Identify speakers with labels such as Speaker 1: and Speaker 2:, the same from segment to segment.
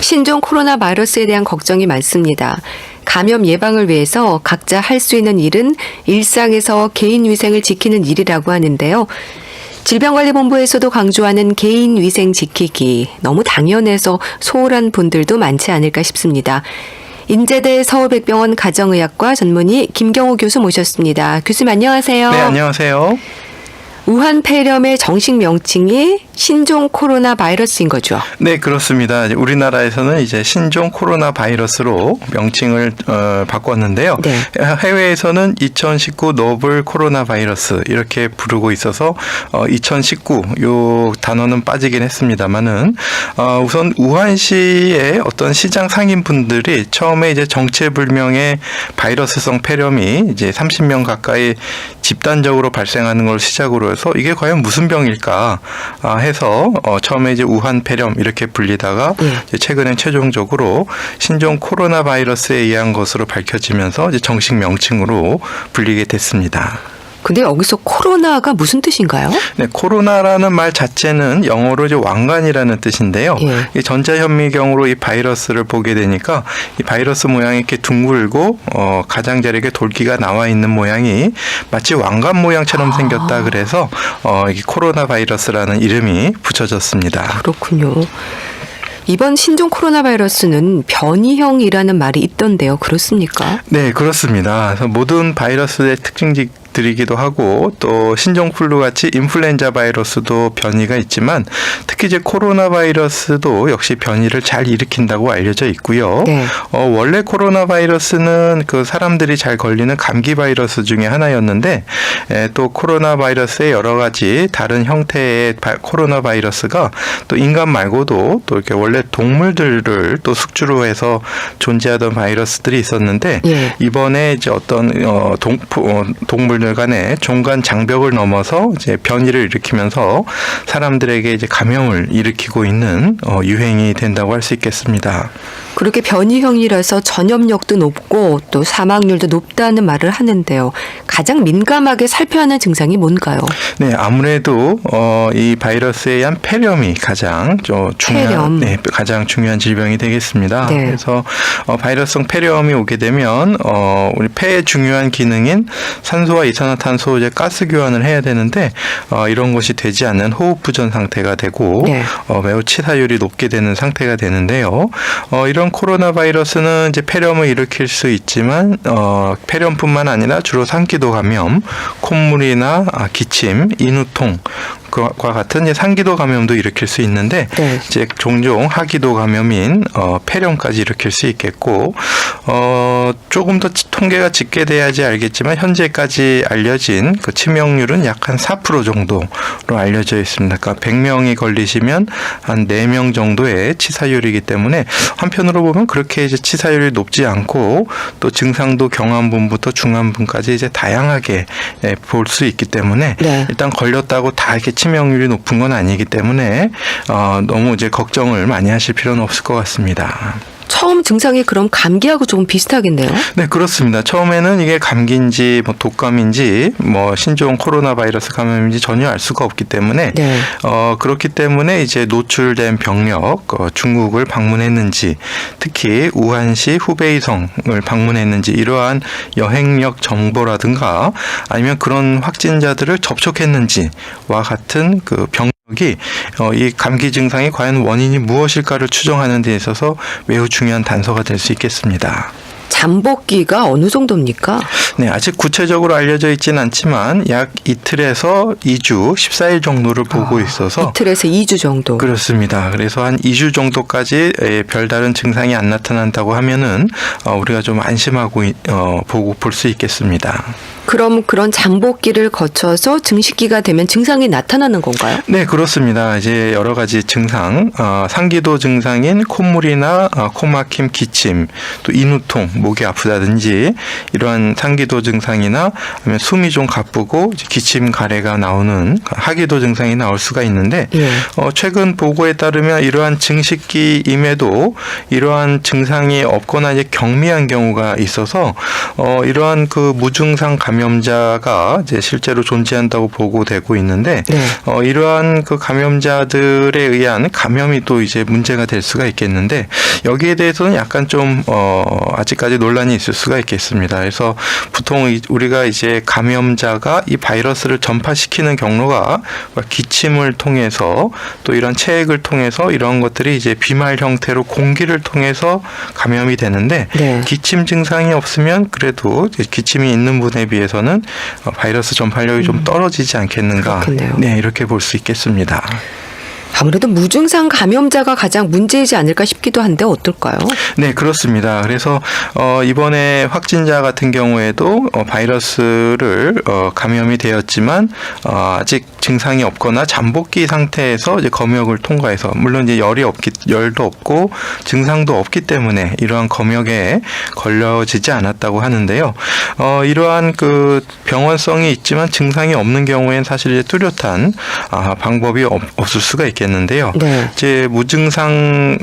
Speaker 1: 신종 코로나 바이러스에 대한 걱정이 많습니다. 감염 예방을 위해서 각자 할 수 있는 일은 일상에서 개인 위생을 지키는 일이라고 하는데요. 질병관리본부에서도 강조하는 개인 위생 지키기, 너무 당연해서 소홀한 분들도 많지 않을까 싶습니다. 인제대 서울백병원 가정의학과 전문의 김경호 교수 모셨습니다. 교수님 안녕하세요.
Speaker 2: 네, 안녕하세요.
Speaker 1: 우한 폐렴의 정식 명칭이 신종 코로나 바이러스인 거죠?
Speaker 2: 네, 그렇습니다. 우리나라에서는 이제 신종 코로나 바이러스로 명칭을 바꿨는데요.
Speaker 1: 네.
Speaker 2: 해외에서는 2019 노블 코로나 바이러스 이렇게 부르고 있어서 2019 요 단어는 빠지긴 했습니다만은 우선 우한시의 어떤 시장 상인분들이 처음에 이제 정체불명의 바이러스성 폐렴이 이제 30명 가까이 집단적으로 발생하는 걸 시작으로 해서 이게 과연 무슨 병일까 해서 처음에 이제 우한 폐렴 이렇게 불리다가 이제 최근엔 최종적으로 신종 코로나 바이러스에 의한 것으로 밝혀지면서 이제 정식 명칭으로 불리게 됐습니다.
Speaker 1: 근데 여기서 코로나가 무슨 뜻인가요?
Speaker 2: 네, 코로나라는 말 자체는 영어로 이제 왕관이라는 뜻인데요. 이 전자현미경으로 이 바이러스를 보게 되니까 이 바이러스 모양이 이렇게 둥글고 가장자리에 돌기가 나와 있는 모양이 마치 왕관 모양처럼 생겼다 그래서 이 코로나 바이러스라는 이름이 붙여졌습니다.
Speaker 1: 그렇군요. 이번 신종 코로나 바이러스는 변이형이라는 말이 있던데요. 그렇습니까?
Speaker 2: 네, 그렇습니다. 그래서 모든 바이러스의 특징들이기도 하고 또 신종플루 같이 인플루엔자 바이러스도 변이가 있지만 특히 이제 코로나 바이러스도 역시 변이를 잘 일으킨다고 알려져 있고요.
Speaker 1: 네.
Speaker 2: 원래 코로나 바이러스는 그 사람들이 잘 걸리는 감기 바이러스 중에 하나였는데 또 코로나 바이러스의 여러 가지 다른 형태의 코로나 바이러스가 또 인간 말고도 또 이렇게 원래 동물들을 또 숙주로 해서 존재하던 바이러스들이 있었는데 이번에 이제 어떤 동물들 간의 종간 장벽을 넘어서 이제 변이를 일으키면서 사람들에게 이제 감염을 일으키고 있는 유행이 된다고 할 수 있겠습니다.
Speaker 1: 그렇게 변이형이라서 전염력도 높고 또 사망률도 높다는 말을 하는데요. 가장 민감하게 살펴야 하는 증상이 뭔가요?
Speaker 2: 네, 아무래도 이 바이러스에 의한 폐렴이 가장 가장 중요한 질병이 되겠습니다.
Speaker 1: 네.
Speaker 2: 그래서 바이러스성 폐렴이 오게 되면 우리 폐의 중요한 기능인 산소와 이산화탄소 이제 가스 교환을 해야 되는데 이런 것이 되지 않는 호흡 부전 상태가 되고 매우 치사율이 높게 되는 상태가 되는데요. 이런 코로나 바이러스는 이제 폐렴을 일으킬 수 있지만 폐렴뿐만 아니라 주로 상기도 감염, 콧물이나 기침, 인후통 과 같은 이제 상기도 감염도 일으킬 수 있는데 이제 종종 하기도 감염인 폐렴까지 일으킬 수 있겠고 조금 더 통계가 짙게 돼야지 알겠지만 현재까지 알려진 그 치명률은 약 한 4% 정도로 알려져 있습니다. 그러니까 100명이 걸리시면 한 4명 정도의 치사율이기 때문에 한편으로 보면 그렇게 이제 치사율이 높지 않고 또 증상도 경한분부터 중한분까지 이제 다양하게 볼 수 있기 때문에 일단 걸렸다고 다 이렇게 치명률이 높은 건 아니기 때문에 너무 이제 걱정을 많이 하실 필요는 없을 것 같습니다.
Speaker 1: 처음 증상이 그럼 감기하고 조금 비슷하겠네요?
Speaker 2: 네, 그렇습니다. 처음에는 이게 감기인지 뭐 독감인지 뭐 신종 코로나 바이러스 감염인지 전혀 알 수가 없기 때문에 그렇기 때문에 이제 노출된 병력 중국을 방문했는지 특히 우한시 후베이성을 방문했는지 이러한 여행력 정보라든가 아니면 그런 확진자들을 접촉했는지와 같은 그 이 감기 증상이 과연 원인이 무엇일까를 추정하는 데 있어서 매우 중요한 단서가 될 수 있겠습니다.
Speaker 1: 잠복기가 어느 정도입니까?
Speaker 2: 네, 아직 구체적으로 알려져 있지는 않지만 약 이틀에서 2주, 14일 정도를 보고 있어서
Speaker 1: 이틀에서 2주 정도.
Speaker 2: 그렇습니다. 그래서 한 2주 정도까지 별다른 증상이 안 나타난다고 하면은 우리가 좀 안심하고 보고 볼 수 있겠습니다.
Speaker 1: 그럼 그런 잠복기를 거쳐서 증식기가 되면 증상이 나타나는 건가요?
Speaker 2: 네, 그렇습니다. 이제 여러 가지 증상, 상기도 증상인 콧물이나 코막힘, 기침, 또 인후통, 목이 아프다든지 이러한 상기도 증상이나 아니면 숨이 좀 가쁘고 기침 가래가 나오는 하기도 증상이 나올 수가 있는데
Speaker 1: 예.
Speaker 2: 최근 보고에 따르면 이러한 증식기임에도 이러한 증상이 없거나 이제 경미한 경우가 있어서 이러한 그 무증상 감염자가 이제 실제로 존재한다고 보고되고 있는데
Speaker 1: 네.
Speaker 2: 이러한 그 감염자들에 의한 감염이 또 이제 문제가 될 수가 있겠는데 여기에 대해서는 약간 좀 아직까지 논란이 있을 수가 있겠습니다. 그래서 보통 우리가 이제 감염자가 이 바이러스를 전파시키는 경로가 기침을 통해서 또 이런 체액을 통해서 이런 것들이 이제 비말 형태로 공기를 통해서 감염이 되는데
Speaker 1: 네.
Speaker 2: 기침 증상이 없으면 그래도 기침이 있는 분에 비해서는 바이러스 전파력이 좀 떨어지지 않겠는가.
Speaker 1: 그렇겠네요.
Speaker 2: 네, 이렇게 볼 수 있겠습니다.
Speaker 1: 아무래도 무증상 감염자가 가장 문제이지 않을까 싶기도 한데 어떨까요?
Speaker 2: 네, 그렇습니다. 그래서 이번에 확진자 같은 경우에도 바이러스를 감염이 되었지만 아직 증상이 없거나 잠복기 상태에서 이제 검역을 통과해서 물론 이제 열도 없고 증상도 없기 때문에 이러한 검역에 걸려지지 않았다고 하는데요. 이러한 그 병원성이 있지만 증상이 없는 경우에는 사실 이제 뚜렷한 방법이 없을 수가 있겠는데요.
Speaker 1: 네.
Speaker 2: 이제 무증상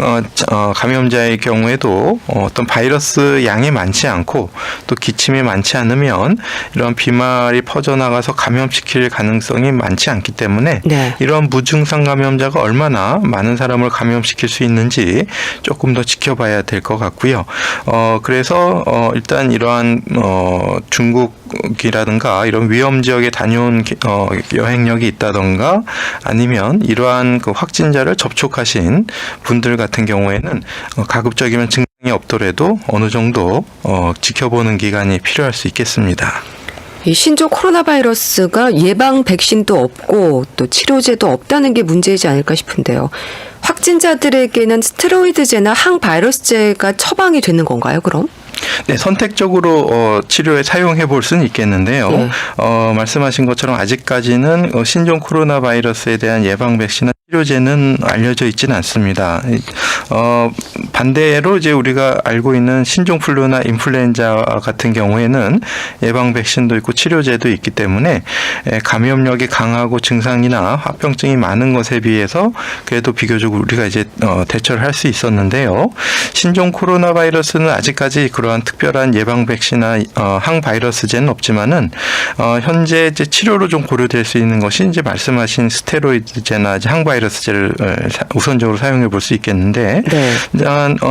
Speaker 2: 감염자의 경우에도 어떤 바이러스 양이 많지 않고 또 기침이 많지 않으면 이런 비말이 퍼져나가서 감염시킬 가능성이 많지 않기 때문에
Speaker 1: 네.
Speaker 2: 이런 무증상 감염자가 얼마나 많은 사람을 감염시킬 수 있는지 조금 더 지켜봐야 될 것 같고요. 그래서 일단 이러한 중국이라든가 이런 위험 지역에 다녀온 여행력이 있다던가 아니면 이러한 그 확진자를 접촉하신 분들 같은 경우에는 가급적이면 증상이 없더라도 어느 정도 지켜보는 기간이 필요할 수 있겠습니다.
Speaker 1: 이 신종 코로나 바이러스가 예방 백신도 없고 또 치료제도 없다는 게 문제이지 않을까 싶은데요. 확진자들에게는 스테로이드제나 항바이러스제가 처방이 되는 건가요, 그럼?
Speaker 2: 네, 선택적으로 치료에 사용해 볼 수는 있겠는데요.
Speaker 1: 네.
Speaker 2: 말씀하신 것처럼 아직까지는 신종 코로나 바이러스에 대한 예방 백신이나 치료제는 알려져 있지는 않습니다. 반대로 이제 우리가 알고 있는 신종 플루나 인플루엔자 같은 경우에는 예방 백신도 있고 치료제도 있기 때문에 감염력이 강하고 증상이나 합병증이 많은 것에 비해서 그래도 비교적 우리가 이제 대처를 할 수 있었는데요. 신종 코로나 바이러스는 아직까지 그러한 특별한 예방 백신이나 항바이러스제는 없지만은 현재 이제 치료로 좀 고려될 수 있는 것이 이제 말씀하신 스테로이드제나 이제 항바이러스제를 우선적으로 사용해 볼 수 있겠는데
Speaker 1: 네.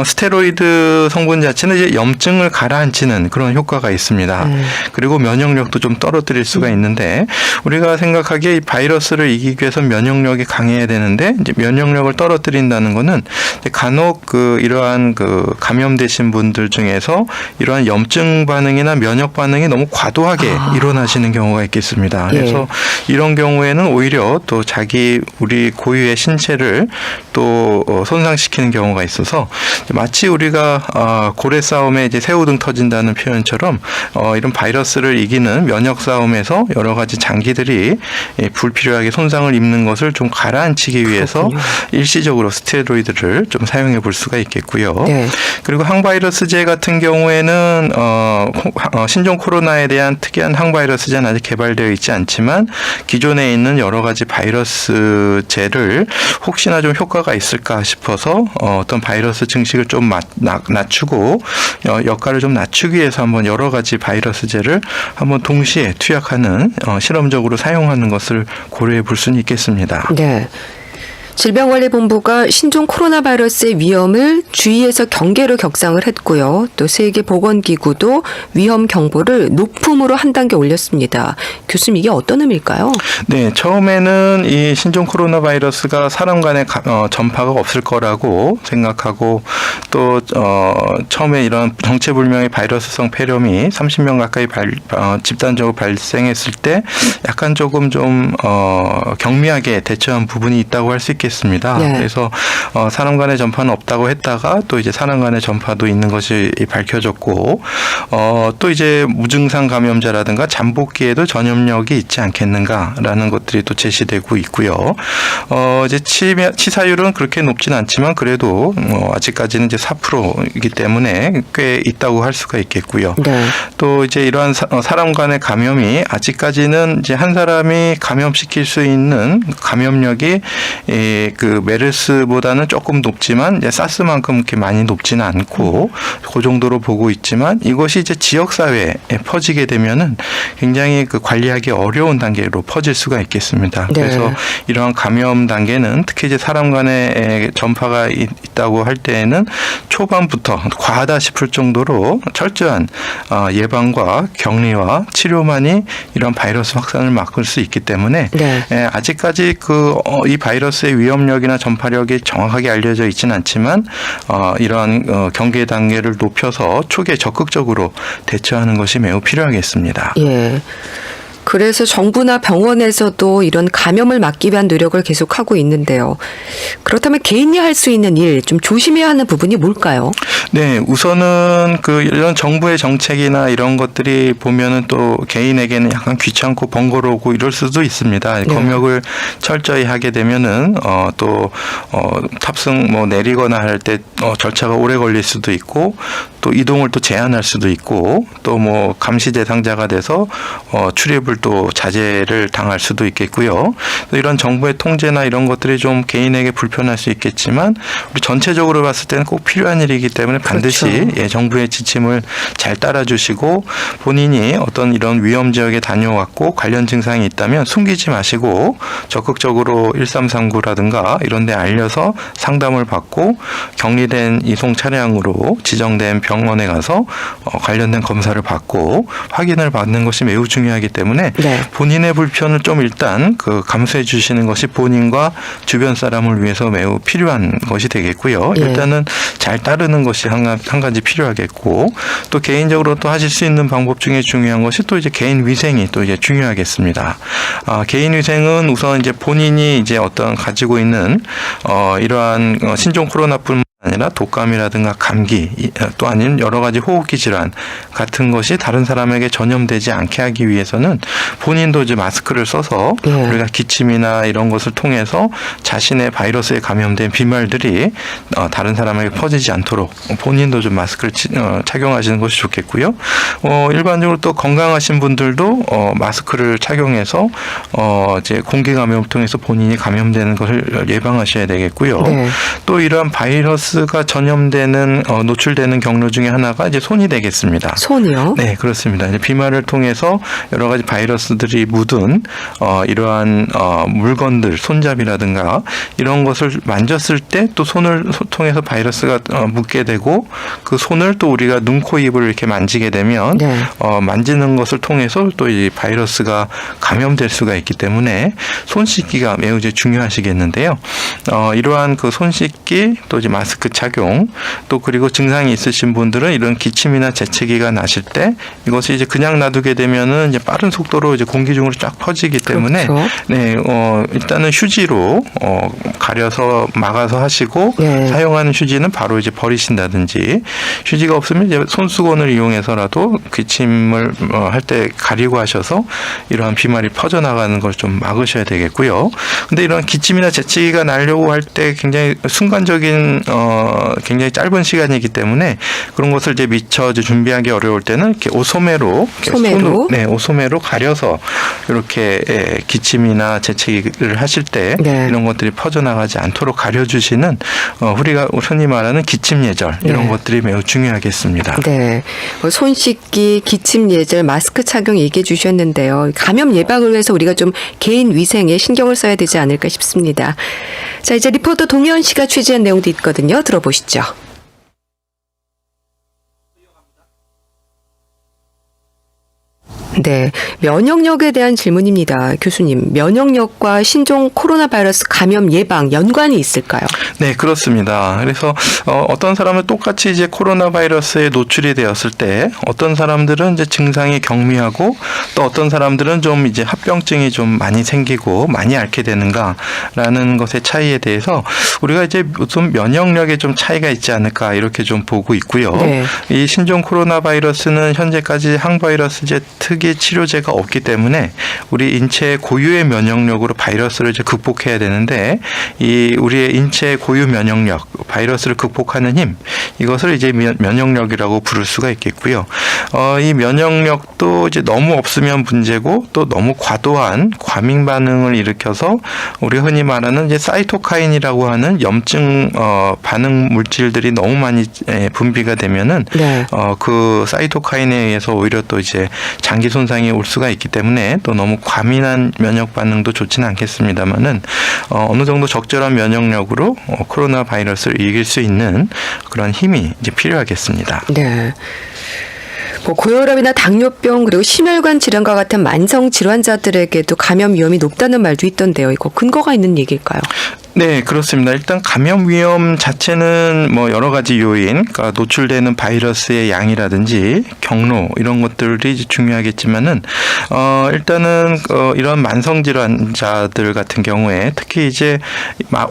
Speaker 2: 스테로이드 성분 자체는 이제 염증을 가라앉히는 그런 효과가 있습니다. 그리고 면역력도 좀 떨어뜨릴 수가 있는데 우리가 생각하기에 이 바이러스를 이기기 위해서 면역력이 강해야 되는데 이제 면역력을 떨어뜨린다는 거는 간혹 이러한 감염되신 분들 중에서 이러한 염증 반응이나 면역 반응이 너무 과도하게 일어나시는 경우가 있겠습니다. 그래서 이런 경우에는 오히려 또 우리 고유의 신체를 또 손상시키는 경우가 있어서 마치 우리가 고래 싸움에 이제 새우등 터진다는 표현처럼 이런 바이러스를 이기는 면역 싸움에서 여러 가지 장기들이 불필요하게 손상을 입는 것을 좀 가라앉히기 위해서 일시적으로 스테로이드를 좀 사용해 볼 수가 있겠고요.
Speaker 1: 네.
Speaker 2: 그리고 항바이러스제 같은 경우에는 신종 코로나에 대한 특이한 항바이러스제는 아직 개발되어 있지 않지만 기존에 있는 여러 가지 바이러스제를 혹시나 좀 효과가 있을까 싶어서 어떤 바이러스 증식을 좀 낮추고 역할을 좀 낮추기 위해서 한번 여러 가지 바이러스제를 한번 동시에 투약하는 실험적으로 사용하는 것을 고려해 볼 수는 있겠습니다.
Speaker 1: 네. 질병관리본부가 신종 코로나 바이러스의 위험을 주의해서 경계로 격상을 했고요. 또 세계보건기구도 위험 경보를 높음으로 한 단계 올렸습니다. 교수님, 이게 어떤 의미일까요?
Speaker 2: 네, 처음에는 이 신종 코로나 바이러스가 사람 간에 전파가 없을 거라고 생각하고 또 처음에 이런 정체불명의 바이러스성 폐렴이 30명 가까이 집단적으로 발생했을 때 약간 조금 좀 경미하게 대처한 부분이 있다고 할 수 있겠습니다. 있겠습니다.
Speaker 1: 네.
Speaker 2: 그래서 사람 간의 전파는 없다고 했다가 또 이제 사람 간의 전파도 있는 것이 밝혀졌고 또 이제 무증상 감염자라든가 잠복기에도 전염력이 있지 않겠는가라는 것들이 또 제시되고 있고요. 이제 치사율은 그렇게 높진 않지만 그래도 아직까지는 이제 4%이기 때문에 꽤 있다고 할 수가 있겠고요.
Speaker 1: 네.
Speaker 2: 또 이제 이러한 사람 간의 감염이 아직까지는 이제 한 사람이 감염시킬 수 있는 감염력이 그 메르스보다는 조금 높지만 이제 사스만큼 이렇게 많이 높지는 않고 그 정도로 보고 있지만 이것이 이제 지역 사회에 퍼지게 되면은 굉장히 그 관리하기 어려운 단계로 퍼질 수가 있겠습니다.
Speaker 1: 네.
Speaker 2: 그래서 이러한 감염 단계는 특히 이제 사람 간의 전파가 있다고 할 때에는 초반부터 과하다 싶을 정도로 철저한 예방과 격리와 치료만이 이런 바이러스 확산을 막을 수 있기 때문에
Speaker 1: 네.
Speaker 2: 아직까지 이 바이러스의 위험력이나 전파력이 정확하게 알려져 있지는 않지만 이러한 경계 단계를 높여서 초기에 적극적으로 대처하는 것이 매우 필요하겠습니다.
Speaker 1: 예. 그래서 정부나 병원에서도 이런 감염을 막기 위한 노력을 계속하고 있는데요. 그렇다면 개인이 할 수 있는 일, 좀 조심해야 하는 부분이 뭘까요?
Speaker 2: 네, 우선은 이런 정부의 정책이나 이런 것들이 보면은 또 개인에게는 약간 귀찮고 번거로우고 이럴 수도 있습니다.
Speaker 1: 네.
Speaker 2: 검역을 철저히 하게 되면은 또 탑승 내리거나 할 때 절차가 오래 걸릴 수도 있고 또 이동을 또 제한할 수도 있고 또 감시 대상자가 돼서 출입을 또 자제를 당할 수도 있겠고요. 이런 정부의 통제나 이런 것들이 좀 개인에게 불편할 수 있겠지만 우리 전체적으로 봤을 때는 꼭 필요한 일이기 때문에 반드시
Speaker 1: 그렇죠.
Speaker 2: 정부의 지침을 잘 따라주시고 본인이 어떤 이런 위험 지역에 다녀왔고 관련 증상이 있다면 숨기지 마시고 적극적으로 1339라든가 이런 데 알려서 상담을 받고 격리된 이송 차량으로 지정된 병원에 가서 관련된 검사를 받고 확인을 받는 것이 매우 중요하기 때문에
Speaker 1: 네. 본인의
Speaker 2: 불편을 좀 일단 감수해 주시는 것이 본인과 주변 사람을 위해서 매우 필요한 것이 되겠고요.
Speaker 1: 예.
Speaker 2: 일단은 잘 따르는 것이 한 가지 필요하겠고 또 개인적으로 또 하실 수 있는 방법 중에 중요한 것이 또 이제 개인 위생이 또 이제 중요하겠습니다. 개인 위생은 우선 이제 본인이 이제 어떤 가지고 있는 이러한 신종 코로나뿐 아니라 독감이라든가 감기 또 아니면 여러 가지 호흡기 질환 같은 것이 다른 사람에게 전염되지 않게 하기 위해서는 본인도 이제 마스크를 써서 우리가 기침이나 이런 것을 통해서 자신의 바이러스에 감염된 비말들이 다른 사람에게 퍼지지 않도록 본인도 좀 마스크를 착용하시는 것이 좋겠고요. 일반적으로 또 건강하신 분들도 마스크를 착용해서 이제 공기 감염을 통해서 본인이 감염되는 것을 예방하셔야 되겠고요.
Speaker 1: 네.
Speaker 2: 또 이러한 바이러스가 전염되는 노출되는 경로 중에 하나가 이제 손이 되겠습니다.
Speaker 1: 손이요?
Speaker 2: 네, 그렇습니다. 이제 비말을 통해서 여러 가지 바이러스들이 묻은 이러한 물건들, 손잡이라든가 이런 것을 만졌을 때 또 손을 통해서 바이러스가 묻게 되고 그 손을 또 우리가 눈, 코, 입을 이렇게 만지게 되면
Speaker 1: 네.
Speaker 2: 만지는 것을 통해서 또 이 바이러스가 감염될 수가 있기 때문에 손 씻기가 매우 이제 중요하시겠는데요. 이러한 손 씻기 또 이제 마스크 착용 또 그리고 증상이 있으신 분들은 이런 기침이나 재채기가 나실 때 이것이 이제 그냥 놔두게 되면은 이제 빠른 속도로 이제 공기 중으로 쫙 퍼지기 때문에
Speaker 1: 그렇죠.
Speaker 2: 네, 일단은 휴지로 가려서 막아서 하시고
Speaker 1: 네.
Speaker 2: 사용하는 휴지는 바로 이제 버리신다든지 휴지가 없으면 이제 손수건을 이용해서라도 기침을 할 때 가리고 하셔서 이러한 비말이 퍼져나가는 걸 좀 막으셔야 되겠고요. 근데 이런 기침이나 재채기가 나려고 할 때 굉장히 순간적인 굉장히 짧은 시간이기 때문에 그런 것을 이제 미처 이제 준비하기 어려울 때는 이렇게 옷소매로 옷소매로 가려서 이렇게 기침이나 재채기를 하실 때
Speaker 1: 네.
Speaker 2: 이런 것들이 퍼져나가지 않도록 가려주시는 우리가 흔히 말하는 기침 예절 이런
Speaker 1: 네.
Speaker 2: 것들이 매우 중요하겠습니다.
Speaker 1: 네. 손 씻기, 기침 예절, 마스크 착용 얘기해 주셨는데요. 감염 예방을 위해서 우리가 좀 개인 위생에 신경을 써야 되지 않을까 싶습니다. 자, 이제 리포터 동현 씨가 취재한 내용도 있거든요. 들어보시죠. 네, 면역력에 대한 질문입니다. 교수님, 면역력과 신종 코로나 바이러스 감염 예방 연관이 있을까요?
Speaker 2: 네, 그렇습니다. 그래서 어떤 사람은 똑같이 이제 코로나 바이러스에 노출이 되었을 때 어떤 사람들은 이제 증상이 경미하고 또 어떤 사람들은 좀 이제 합병증이 좀 많이 생기고 많이 앓게 되는가라는 것의 차이에 대해서 우리가 이제 좀 면역력에 좀 차이가 있지 않을까 이렇게 좀 보고 있고요.
Speaker 1: 네.
Speaker 2: 이 신종 코로나 바이러스는 현재까지 항바이러스제 특이 치료제가 없기 때문에 우리 인체의 고유의 면역력으로 바이러스를 이제 극복해야 되는데 이 우리의 인체의 고유 면역력, 바이러스를 극복하는 힘, 이것을 이제 면역력이라고 부를 수가 있겠고요. 이 면역력도 이제 너무 없으면 문제고 또 너무 과도한 과민 반응을 일으켜서 우리가 흔히 말하는 이제 사이토카인이라고 하는 염증 반응 물질들이 너무 많이 분비가 되면은
Speaker 1: 네.
Speaker 2: 그 사이토카인에 의해서 오히려 또 이제 장기 손상이 올 수가 있기 때문에 또 너무 과민한 면역 반응도 좋지는 않겠습니다만은 어느 정도 적절한 면역력으로 코로나 바이러스를 이길 수 있는 그런 힘이 이제 필요하겠습니다.
Speaker 1: 네. 뭐 고혈압이나 당뇨병 그리고 심혈관 질환과 같은 만성 질환자들에게도 감염 위험이 높다는 말도 있던데요. 이거 근거가 있는 얘기일까요?
Speaker 2: 네, 그렇습니다. 일단 감염 위험 자체는 뭐 여러 가지 요인, 그러니까 노출되는 바이러스의 양이라든지 경로 이런 것들이 중요하겠지만은 일단은 이런 만성 질환자들 같은 경우에 특히 이제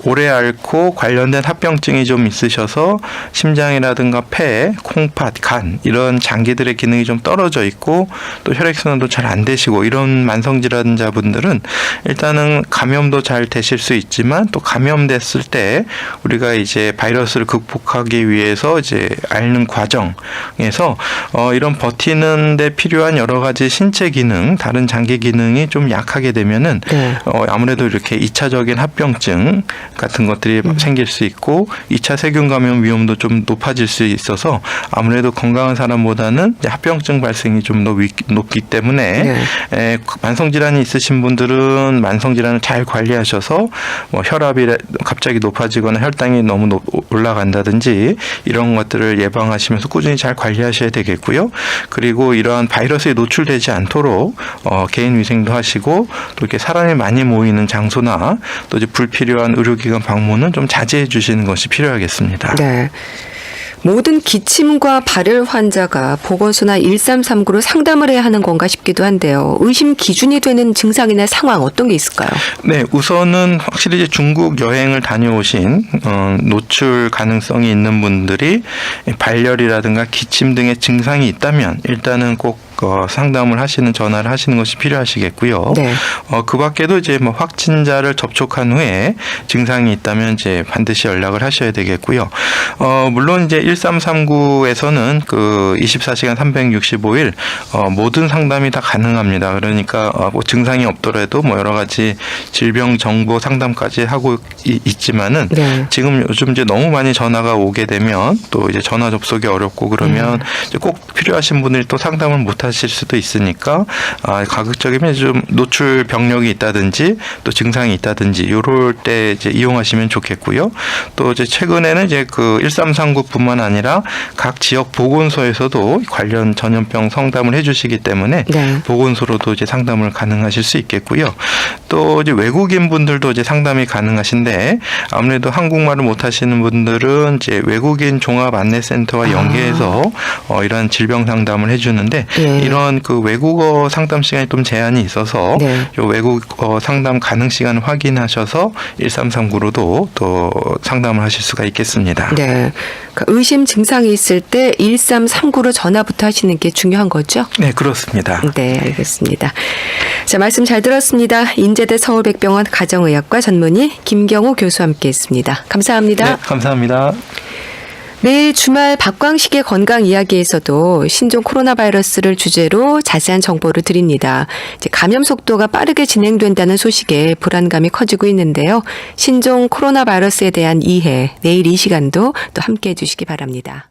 Speaker 2: 오래 앓고 관련된 합병증이 좀 있으셔서 심장이라든가 폐, 콩팥, 간 이런 장기들의 기능이 좀 떨어져 있고 또 혈액순환도 잘 안 되시고 이런 만성 질환자분들은 일단은 감염도 잘 되실 수 있지만 또 감염됐을 때 우리가 이제 바이러스를 극복하기 위해서 이제 앓는 과정에서 이런 버티는 데 필요한 여러 가지 신체 기능, 다른 장기 기능이 좀 약하게 되면은
Speaker 1: 네.
Speaker 2: 아무래도 이렇게 2차적인 합병증 같은 것들이 생길 수 있고 2차 세균 감염 위험도 좀 높아질 수 있어서 아무래도 건강한 사람보다는 이제 합병증 발생이 좀 더 높기 때문에
Speaker 1: 네.
Speaker 2: 만성 질환이 있으신 분들은 만성 질환을 잘 관리하셔서 뭐 혈압이 갑자기 높아지거나 혈당이 너무 올라간다든지 이런 것들을 예방하시면서 꾸준히 잘 관리하셔야 되겠고요. 그리고 이러한 바이러스에 노출되지 않도록 개인 위생도 하시고 또 이렇게 사람이 많이 모이는 장소나 또 이제 불필요한 의료기관 방문은 좀 자제해 주시는 것이 필요하겠습니다.
Speaker 1: 네. 모든 기침과 발열 환자가 보건소나 1339로 상담을 해야 하는 건가 싶기도 한데요. 의심 기준이 되는 증상이나 상황 어떤 게 있을까요?
Speaker 2: 네, 우선은 확실히 이제 중국 여행을 다녀오신 노출 가능성이 있는 분들이 발열이라든가 기침 등의 증상이 있다면 일단은 꼭 상담을 하시는 전화를 하시는 것이 필요하시겠고요.
Speaker 1: 네.
Speaker 2: 그 밖에도 이제 뭐 확진자를 접촉한 후에 증상이 있다면 이제 반드시 연락을 하셔야 되겠고요. 물론 이제 1339에서는 그 24시간 365일 모든 상담이 다 가능합니다. 그러니까 뭐 증상이 없더라도 뭐 여러 가지 질병 정보 상담까지 하고 있지만은
Speaker 1: 네.
Speaker 2: 지금 요즘 이제 너무 많이 전화가 오게 되면 또 이제 전화 접속이 어렵고 그러면 이제 꼭 필요하신 분들이 또 상담을 못 하실 수도 있으니까 가급적이면 좀 노출 병력이 있다든지 또 증상이 있다든지 이럴 때 이제 이용하시면 좋겠고요. 또 이제 최근에는 이제 그 1339뿐만 아니라 각 지역 보건소에서도 관련 전염병 상담을 해주시기 때문에
Speaker 1: 네.
Speaker 2: 보건소로도 이제 상담을 가능하실 수 있겠고요. 또 이제 외국인 분들도 이제 상담이 가능하신데 아무래도 한국말을 못하시는 분들은 이제 외국인 종합 안내센터와 연계해서 이런 질병 상담을 해주는데.
Speaker 1: 네.
Speaker 2: 이런 그 외국어 상담 시간이 좀 제한이 있어서
Speaker 1: 네.
Speaker 2: 요 외국어 상담 가능 시간을 확인하셔서 1339로도 또 상담을 하실 수가 있겠습니다.
Speaker 1: 네. 그러니까 의심 증상이 있을 때 1339로 전화부터 하시는 게 중요한 거죠?
Speaker 2: 네, 그렇습니다.
Speaker 1: 네, 알겠습니다. 자, 말씀 잘 들었습니다. 인제대 서울백병원 가정의학과 전문의 김경호 교수와 함께했습니다. 감사합니다.
Speaker 2: 네, 감사합니다.
Speaker 1: 내일 주말 박광식의 건강 이야기에서도 신종 코로나 바이러스를 주제로 자세한 정보를 드립니다. 이제 감염 속도가 빠르게 진행된다는 소식에 불안감이 커지고 있는데요. 신종 코로나 바이러스에 대한 이해, 내일 이 시간도 또 함께해 주시기 바랍니다.